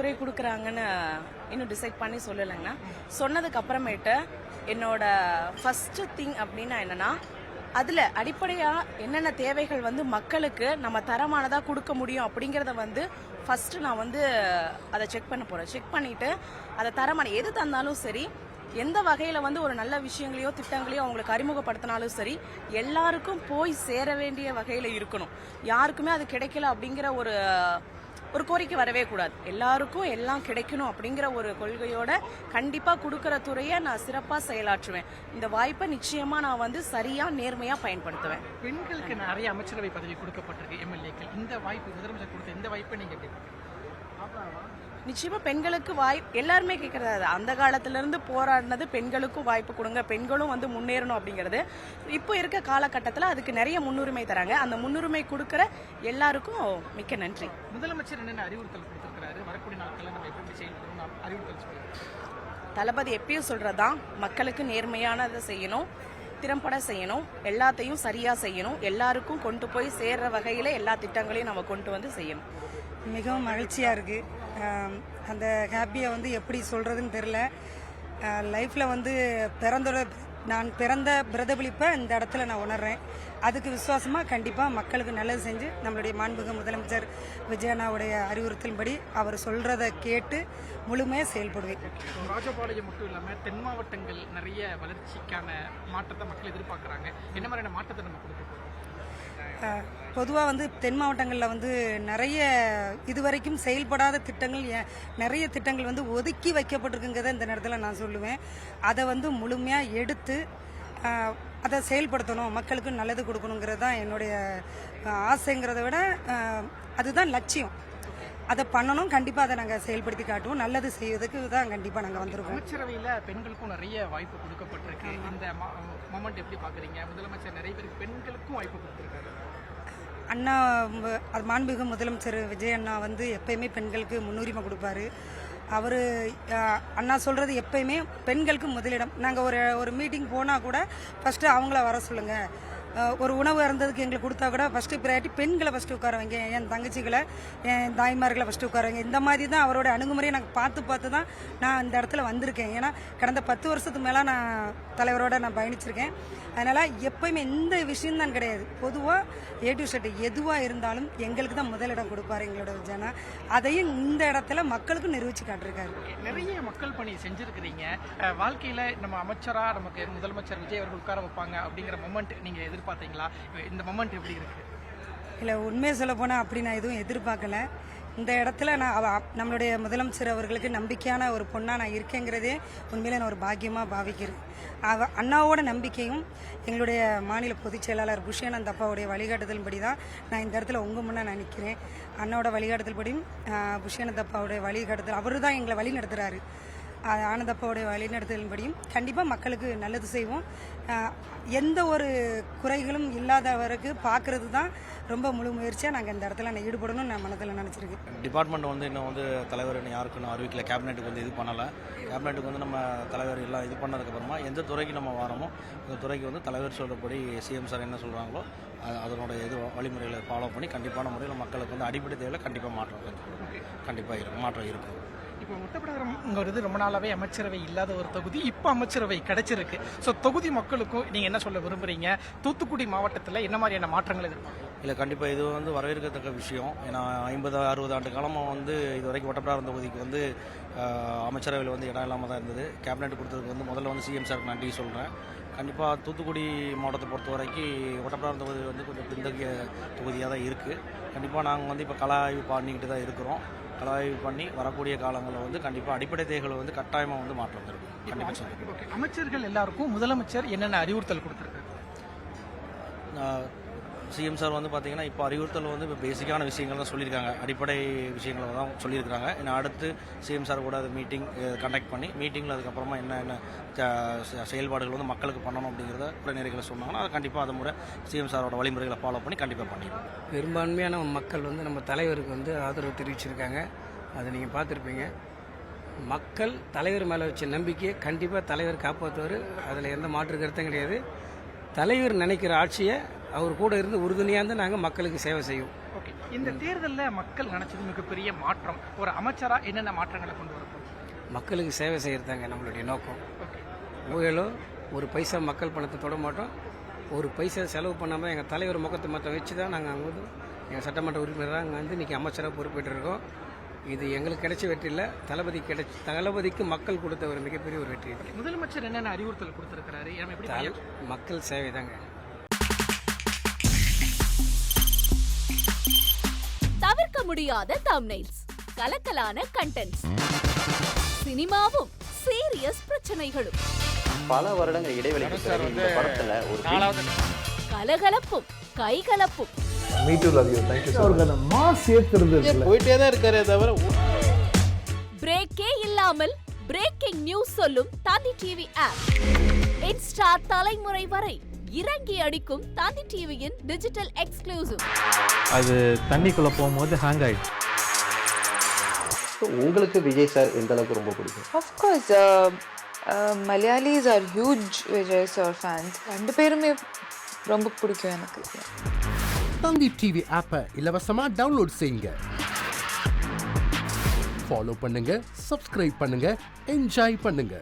துறை கொடுக்குறாங்கன்னு இன்னும் டிசைட் பண்ணி சொல்லலைங்கண்ணா. சொன்னதுக்கு அப்புறமேட்டு என்னோட ஃபர்ஸ்ட் திங் அப்படின்னா என்னன்னா, அதில் அடிப்படையாக என்னென்ன தேவைகள் மக்களுக்கு நம்ம தரமானதாக கொடுக்க முடியும் அப்படிங்கிறத ஃபஸ்ட்டு நான் அதை செக் பண்ண போகிறேன். செக் பண்ணிவிட்டு அதை தரமான எது தந்தாலும் சரி, எந்த வகையில் ஒரு நல்ல விஷயங்களையோ திட்டங்களையோ அவங்களுக்கு அறிமுகப்படுத்தினாலும் சரி, எல்லாருக்கும் போய் சேர வேண்டிய வகையில் இருக்கணும். யாருக்குமே அது கிடைக்கல அப்படிங்கிற ஒரு கோரிக்கை வரவே கூடாது. எல்லாருக்கும் எல்லாம் கிடைக்கணும் அப்படிங்கிற ஒரு கொள்கையோட கண்டிப்பாக கொடுக்குற துறையை நான் சிறப்பாக செயலாற்றுவேன். இந்த வாய்ப்பை நிச்சயமாக நான் சரியா நேர்மையா பயன்படுத்துவேன். பெண்களுக்கு நிறைய அமைச்சரவை பதவி கொடுக்கப்பட்டிருக்கு எம்எல்ஏக்கள். இந்த வாய்ப்பு முதலமைச்சர் கொடுத்த இந்த வாய்ப்பை நீங்க நிச்சயமா பெண்களுக்கு எல்லாருமே கேட்கறது. அந்த காலத்துல இருந்து போராடினது பெண்களுக்கும் வாய்ப்பு கொடுங்க, பெண்களும் முன்னேறணும் அப்படிங்கிறது. இப்போ இருக்க காலகட்டத்தில் அதுக்கு நிறைய முன்னுரிமை தராங்க. அந்த முன்னுரிமை கொடுக்கிற எல்லாருக்கும் மிக்க நன்றி. முதலமைச்சர் என்னென்ன அறிவுறுத்தல் கொடுத்திருக்கிறாரு? வரக்கூடிய நாட்களில் நம்ம எப்படி செயல்படணும் அறிவுறுத்தல் சொல்லுங்க. தளபதி எப்பயும் சொல்றதான், மக்களுக்கு நேர்மையானதை செய்யணும், திறம்பட செய்யணும், எல்லாத்தையும் சரியா செய்யணும், எல்லாருக்கும் கொண்டு போய் சேர்ற வகையில எல்லா திட்டங்களையும் நம்ம கொண்டு செய்யணும். மிகவும் மகிழ்ச்சியாக இருக்குது. அந்த ஹாப்பியை எப்படி சொல்கிறதுன்னு தெரில. லைஃப்பில் நான் பிறந்த பிரதிபலிப்பை இந்த இடத்துல நான் உணர்றேன். அதுக்கு விசுவாசமாக கண்டிப்பாக மக்களுக்கு நல்லது செஞ்சு நம்மளுடைய மாண்புமிகு முதலமைச்சர் விஜயண்ணாவுடைய அறிவுறுத்தலின்படி அவர் சொல்கிறத கேட்டு முழுமையாக செயல்படுவேன். ராஜபாளையம் மட்டும் இல்லாமல் தென் மாவட்டங்கள் நிறைய வளர்ச்சிக்கான மாற்றத்தை மக்கள் எதிர்பார்க்குறாங்க. என்ன மாதிரியான மாற்றத்தை நம்ம கொடுக்க போகிறோம்? பொதுவாக தென் மாவட்டங்களில் நிறைய இதுவரைக்கும் செயல்படாத திட்டங்கள், நிறைய திட்டங்கள் ஒதுக்கி வைக்கப்பட்டிருக்குங்கிறத இந்த நேரத்தில் நான் சொல்லுவேன். அதை முழுமையாக எடுத்து அதை செயல்படுத்தணும், மக்களுக்கு நல்லது கொடுக்கணுங்கிறது தான் என்னுடைய ஆசைங்கிறத விட அதுதான் லட்சியம். அதை பண்ணணும். கண்டிப்பாக அதை நாங்கள் செயல்படுத்தி காட்டுவோம். நல்லது செய்வதற்கு தான் கண்டிப்பாக நாங்கள் வந்திருக்கோம். அமைச்சரவையில் பெண்களுக்கும் நிறைய வாய்ப்பு கொடுக்கப்பட்டிருக்கு. இந்த மொமெண்ட் எப்படி பார்க்குறீங்க? முதலமைச்சர் நிறைய பேருக்கு பெண்களுக்கும் வாய்ப்பு கொடுத்துருக்காரு. அண்ணா மாண்புமிகு முதலமைச்சர் விஜய் அண்ணா எப்பயுமே பெண்களுக்கு முன்னுரிமை கொடுப்பாரு. அவர் அண்ணா சொல்கிறது எப்பயுமே பெண்களுக்கு முதலிடம். நாங்கள் ஒரு மீட்டிங் போனால் கூட ஃபஸ்ட்டு அவங்கள வர சொல்லுங்கள். ஒரு உணவு இருந்ததுக்கு எங்களுக்கு கொடுத்தா கூட ஃபஸ்ட்டு ப்ரையாரிட்டி பெண்களை ஃபஸ்ட்டு உட்கார வைங்க, என் தங்கச்சிகளை, என் தாய்மார்களை ஃபஸ்ட்டு உட்கார வைங்க. இந்த மாதிரி தான் அவரோட அணுகுமுறையை நாங்கள் பார்த்து தான் நான் இந்த இடத்துல வந்திருக்கேன். ஏன்னா கடந்த 10 வருஷத்துக்கு மேலே நான் தலைவரோட நான் பயணிச்சிருக்கேன். அதனால் எப்போயுமே இந்த விஷயம்தான் கிடையாது. பொதுவாக A to Z எதுவாக இருந்தாலும் எங்களுக்கு தான் முதலிடம் கொடுப்பாரு எங்களோட விஜயனா. அதையும் இந்த இடத்துல மக்களுக்கும் நிரூபித்து காட்டிருக்காரு. நிறைய மக்கள் பணி செஞ்சுருக்கிறீங்க. வாழ்க்கையில் நம்ம அமைச்சராக நமக்கு முதலமைச்சர் விஜய் அவர்கள் உட்கார வைப்பாங்க அப்படிங்கிற மொமெண்ட் நீங்கள் எதிர்பார்த்தீங்களா? இந்த மொமெண்ட் எப்படி இருக்கு? இல்லை, உண்மையை சொல்ல போனால் அப்படி நான் எதுவும் எதிர்பார்க்கல. இந்த இடத்துல நான் நம்மளுடைய முதலமைச்சர் அவர்களுக்கு நம்பிக்கையான ஒரு பொண்ணாக நான் இருக்கேங்கிறதே உண்மையிலே நான் ஒரு பாக்கியமாக பாவிக்கிறேன். அண்ணாவோட நம்பிக்கையும் எங்களுடைய மாநில பொதுச் செயலாளர் புஷ்யானந்த் அப்பாவுடைய வழிகாட்டுதல்படி தான் நான் இந்த இடத்துல உங்கள் முன்னே நான் நிற்கிறேன். அண்ணாவோட வழிகாட்டுதல்படியும் புஷ்யானந்த் அப்பாவுடைய வழிகாட்டுதல், அவர் தான் எங்களை வழி நடத்துகிறாரு. ஆனந்தப்பாவுடைய வழிநடத்தலின்படியும் கண்டிப்பாக மக்களுக்கு நல்லது செய்வோம். எந்த ஒரு குறைகளும் இல்லாதவருக்கு பார்க்கறது தான் ரொம்ப முழு முயற்சியாக நாங்கள் இந்த இடத்துல நான் ஈடுபடணும்னு நான் மனதில் நினச்சிருக்கேன். டிபார்ட்மெண்ட் இன்னும் தலைவர் இன்னும் யாருக்கும் நான் அறிவிக்கல. கேபினெட்டுக்கு இது பண்ணலை. கேபினெட்டுக்கு நம்ம தலைவர் எல்லாம் இது பண்ணதுக்கப்புறமா எந்த துறைக்கு நம்ம வரோமோ அந்த துறைக்கு தலைவர் சொல்கிறபடி சிஎம் சார் என்ன சொல்கிறாங்களோ அதனோட வழிமுறைகளை ஃபாலோ பண்ணி கண்டிப்பான முறையில் மக்களுக்கு அடிப்படை தேவையில் கண்டிப்பாக மாற்றம் இருக்கும். இப்போ ஒட்டப்பிடாரம்ங்கிறது ரொம்ப நாளாவே அமைச்சரவை இல்லாத ஒரு தொகுதி. இப்போ அமைச்சரவை கிடைச்சிருக்கு. ஸோ தொகுதி மக்களுக்கும் நீங்கள் என்ன சொல்ல விரும்புகிறீங்க? தூத்துக்குடி மாவட்டத்தில் என்ன மாதிரியான மாற்றங்கள் எதிர்பார்க்கும்? இல்லை, கண்டிப்பாக இது வரவேற்கத்தக்க விஷயம். ஏன்னா 50-60 ஆண்டு காலமாக இது வரைக்கும் ஒட்டப்பிடாரம் தொகுதிக்கு அமைச்சரவையில் இடம் இல்லாமல் தான் இருந்தது. கேபினெட் கொடுத்ததுக்கு முதல்ல சிஎம் சாருக்கு நன்றி சொல்கிறேன். கண்டிப்பாக தூத்துக்குடி மாவட்டத்தை பொறுத்த வரைக்கும் ஒட்டப்பிடாரம் தொகுதி கொஞ்சம் பின்தங்கிய தொகுதியாக தான் இருக்குது. கண்டிப்பாக நாங்கள் இப்போ கள ஆய்வு பண்ணிக்கிட்டு தான் இருக்கிறோம். கள ஆய்வு பண்ணி வரக்கூடிய காலங்களில் கண்டிப்பாக அடிப்படை தேவைகளை கட்டாயமாக மாற்றம் இருக்கும். கண்டிப்பாக சொல்லுங்கள். அமைச்சர்கள் எல்லாருக்கும் முதலமைச்சர் என்னென்ன அறிவுறுத்தல் கொடுத்துருக்காரு? சிஎம் சார் பார்த்தீங்கன்னா இப்போ அறிவுறுத்தல் இப்போ பேசிக்கான விஷயங்கள் தான் சொல்லியிருக்காங்க. அடிப்படை விஷயங்களை தான் சொல்லியிருக்காங்க. ஏன்னா அடுத்து சிஎம் சார் கூட அது மீட்டிங் கண்டக்ட் பண்ணி மீட்டிங்கில் அதுக்கப்புறமா என்ன செயல்பாடுகள் மக்களுக்கு பண்ணணும் அப்படிங்கிறத குறைநெறிகளை சொன்னாங்கன்னா அதை கண்டிப்பாக அதை முறை சிஎம் சாரோட வழிமுறைகளை ஃபாலோ பண்ணி கண்டிப்பாக பண்ணிடுவோம். பெரும்பான்மையான மக்கள் நம்ம தலைவருக்கு ஆதரவு தெரிவிச்சிருக்காங்க. அதை நீங்கள் பார்த்துருப்பீங்க. மக்கள் தலைவர் மேலே வச்ச நம்பிக்கையை கண்டிப்பாக தலைவர் காப்பாற்றுவார். அதில் எந்த மாற்று கருத்தும் கிடையாது. தலைவர் நினைக்கிற ஆட்சியை அவர் கூட இருந்து உறுதுணையாக இருந்து நாங்கள் மக்களுக்கு சேவை செய்வோம். ஓகே. இந்த தேர்தலில் மக்கள் நினைச்சது மிகப்பெரிய மாற்றம். ஒரு அமைச்சரா என்னென்ன மாற்றங்களை கொண்டு வரப்போம்? மக்களுக்கு சேவை செய்கிறதாங்க நம்மளுடைய நோக்கம். ஊழலோ ஒரு பைசா மக்கள் பணத்தை தொட மாட்டோம். ஒரு பைசா செலவு பண்ணாமல் எங்கள் தலைவர் முகத்தை மற்ற வச்சு தான் நாங்கள் அங்கே வந்து எங்கள் சட்டமன்ற உறுப்பினராக அங்கே வந்து இன்றைக்கி அமைச்சராக பொறுப்பேற்று இருக்கோம். இது எங்களுக்கு கிடைச்ச வெற்றி இல்லை, தளபதிக்கு மக்கள் கொடுத்த ஒரு மிகப்பெரிய ஒரு வெற்றி. முதலமைச்சர் என்னென்ன அறிவுறுத்தல் கொடுத்திருக்கிறாரு? மக்கள் சேவை தாங்க. தவிர்க்க முடியாத தம்ப்நெயில்ஸ், கலக்கலான கண்டென்ட்ஸ், சினிமாவும் சீரியஸ் பிரச்சனைகளும், பல வருடங்கள் இடைவெளிக்கு பிறகு இந்த படத்துல ஒரு கலகலப்பும் கைகலப்பும், போயிட்டே தான் இருக்காரே தவிர பிரேக்கே இல்லாமல் பிரேக்கிங் நியூஸ் சொல்லும் தந்தி டிவி ஆப். இன்ஸ்டா தலைமுறை வரை இறங்கி அடிக்கும் தந்தி டிவியின் டிஜிட்டல் எக்ஸ்க்ளூசிவ். அது தண்ணிக்குள்ள போகும்போது ஹேங் ஆயிடுச்சு. உங்களுக்கு விஜய் சார் எந்த அளவுக்கு ரொம்ப பிடிக்கும்? Of course, Malayalis are huge Vijay sir fans. ரெண்டு பேருமே ரொம்ப பிடிக்கும் எனக்கு. தந்தி டிவி ஆப்பை இலவசமா டவுன்லோட் செய்யுங்க. ஃபாலோ பண்ணுங்க, சப்ஸ்கிரைப் பண்ணுங்க, என்ஜாய் பண்ணுங்க.